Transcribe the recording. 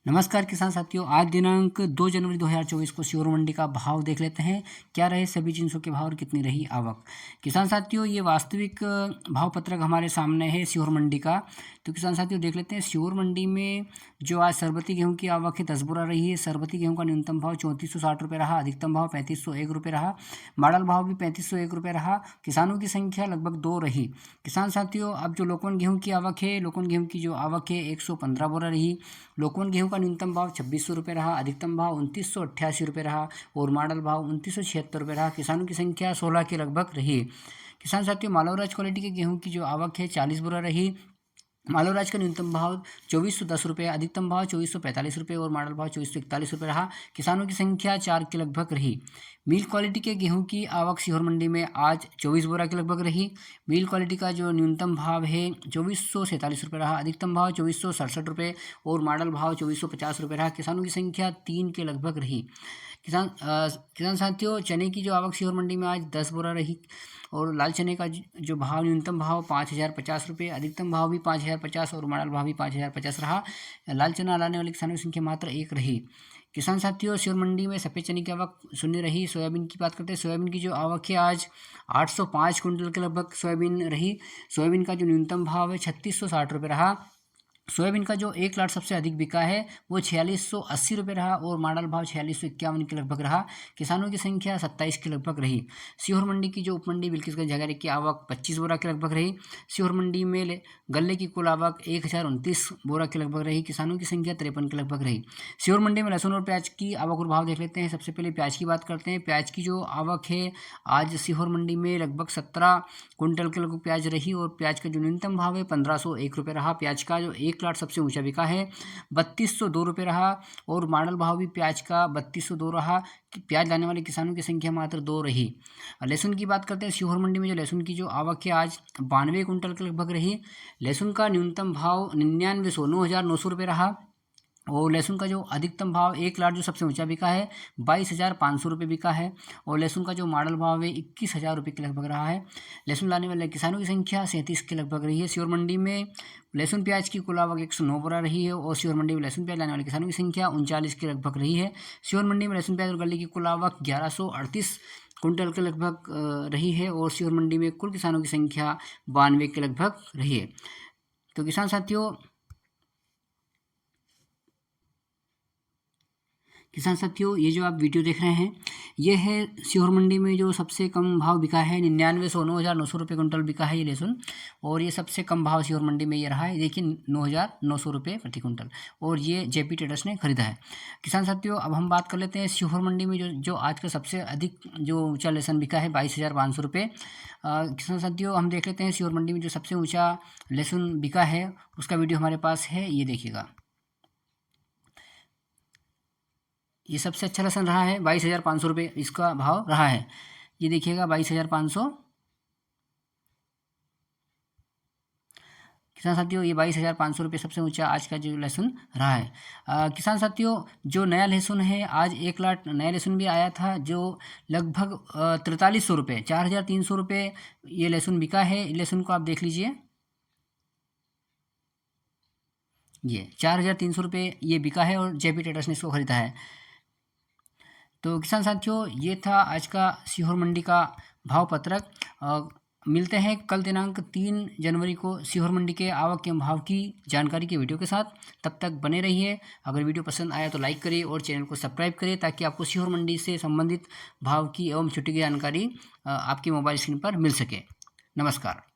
नमस्कार किसान साथियों, आज दिनांक 2 जनवरी 2024 को सीहोर मंडी का भाव देख लेते हैं। क्या रहे सभी जिनसों के भाव और कितनी रही आवक। किसान साथियों, ये वास्तविक भाव पत्रक हमारे सामने है सीहोर मंडी का। तो किसान साथियों देख लेते हैं सीहोर मंडी में जो आज सरबती गेहूं की आवक है 10 बोरा रही है। सरबती गेहूं का न्यूनतम भाव 3460 रुपये रहा, अधिकतम भाव 3501 रुपये रहा, मॉडल भाव भी 3501 रुपये रहा। किसानों की संख्या लगभग 2 रही। किसान साथियों, अब जो लोकवन गेहूँ की आवक है, लोकवन गेहूँ की जो आवक है 115 बोरा रही। लोकवन गेहूं का न्यूनतम भाव 2600 रुपये रहा, अधिकतम भाव 2988 रुपये रहा और मॉडल भाव 2976 रुपये रहा। किसानों की संख्या 16 के लगभग रही। किसान साथियों, मालवराज क्वालिटी के गेहूं की जो आवक है 40 बोरा रही। मालवराज का न्यूनतम भाव 2410 रुपये, अधिकतम भाव 2445 रुपये और मॉडल भाव 2441 रुपये रहा। किसानों की संख्या 4 के लगभग रही। मिल क्वालिटी के गेहूं की आवक सीहोर मंडी में आज 24 बोरा के लगभग रही। मिल क्वालिटी का जो न्यूनतम भाव है 2447 रुपये रहा, अधिकतम भाव 2467 रुपये और मॉडल भाव 2450 रुपये रहा। किसानों की संख्या 3 के लगभग रही। किसान साथियों, चने की जो आवक सीहोर मंडी में आज 10 बोरा रही और लाल चने का जो भाव न्यूनतम भाव 5050 रुपये, अधिकतम भाव भी 5050 और मॉडल भाव भी 5050 रहा। लाल चना लाने वाले किसानों की संख्या मात्र 1 रही। किसान साथियों, सीहोर मंडी में सफ़ेद चने की आवक शून्य रही। सोयाबीन की बात करते हैं, सोयाबीन की जो आवक है आज 805 कुंटल के लगभग सोयाबीन रही। सोयाबीन का जो न्यूनतम भाव है 3660 रुपये रहा। सोयाबीन का जो 1 लाट सबसे अधिक बिका है वो 4680 रुपये रहा और मॉडल भाव 4651 के लगभग रहा। किसानों की संख्या 27 के लगभग रही। सीहोर मंडी की जो उपमंडी बिल्किसगंज झगारी की आवक 25 बोरा के लगभग रही। सीहोर मंडी में गल्ले की कुल आवक 1029 बोरा के लगभग रही। किसानों की संख्या 53 के लगभग रही। सीहोर मंडी में लहसुन और प्याज की आवक और भाव देख लेते हैं। सबसे पहले प्याज की बात करते हैं। प्याज की जो आवक है आज सीहोर मंडी में लगभग 17 कुंटल के लगभग प्याज रही और प्याज का जो न्यूनतम भाव है 1501 रुपये रहा। प्याज का जो 1 लाट सबसे ऊंचा बिका है 3202 रुपये रहा और मॉडल भाव भी प्याज का 3202 रहा। प्याज लाने वाले किसानों की संख्या मात्र 2 रही। लहसुन की बात करते हैं। सीहोर मंडी में जो लहसुन की जो आवक है आज 92 कुंटल के लगभग रही। लहसुन का न्यूनतम भाव 99,900 रुपये रहा और लहसुन का जो अधिकतम भाव 1 लाट जो सबसे ऊंचा बिका है 22,500 रुपये बिका है और लहसुन का जो मॉडल भाव है 21,000 रुपये के लगभग रहा है। लहसुन लाने वाले किसानों की संख्या 37 के लगभग रही है। सीहोर मंडी में लहसुन प्याज की कुल आवक 109 बोरा रही है और सीहोर मंडी में लहसुन प्याज लाने वाले किसानों की संख्या 39 के लगभग रही है। सीहोर मंडी में लहसुन प्याज और गल्ले की कुल आवक 1138 कुंटल के लगभग रही है और सीहोर मंडी में कुल किसानों की संख्या 92 के लगभग रही है। तो किसान साथियों, ये जो आप वीडियो देख रहे हैं ये है सीहोर मंडी में जो सबसे कम भाव बिका है 99,900 रुपये कुंटल बिका है ये लहसुन और ये सबसे कम भाव सीहोर मंडी में ये रहा है। देखिए 9,900 रुपये प्रति कुंटल और ये जेपी ट्रेडर्स ने खरीदा है। किसान साथियों, अब हम बात कर लेते हैं सीहोर मंडी में जो आज का सबसे अधिक जो ऊँचा लहसुन बिका है 22,500 रुपये। किसान साथियों, हम देख लेते हैं सीहोर मंडी में जो सबसे ऊँचा लहसुन बिका है उसका वीडियो हमारे पास है, ये देखिएगा। ये सबसे अच्छा लहसुन रहा है 22,500 रुपये इसका भाव रहा है। ये देखिएगा 22,500। किसान साथियों, ये 22,500 रुपये सबसे ऊंचा आज का जो लहसुन रहा है। किसान साथियों, जो नया लहसुन है आज 1 लाट नया लहसुन भी आया था जो लगभग 4300 रुपये 4,300 रुपये ये लहसुन बिका है। लहसुन को आप देख लीजिए, ये 4,300 रुपये ये बिका है और जेपी ट्रेडर्स ने इसको खरीदा है। तो किसान साथियों, ये था आज का सीहोर मंडी का भाव पत्रक। मिलते हैं कल दिनांक 3 जनवरी को सीहोर मंडी के आवक के भाव की जानकारी के वीडियो के साथ। तब तक बने रहिए। अगर वीडियो पसंद आया तो लाइक करिए और चैनल को सब्सक्राइब करिए ताकि आपको सीहोर मंडी से संबंधित भाव की एवं छुट्टी की जानकारी आपके मोबाइल स्क्रीन पर मिल सके। नमस्कार।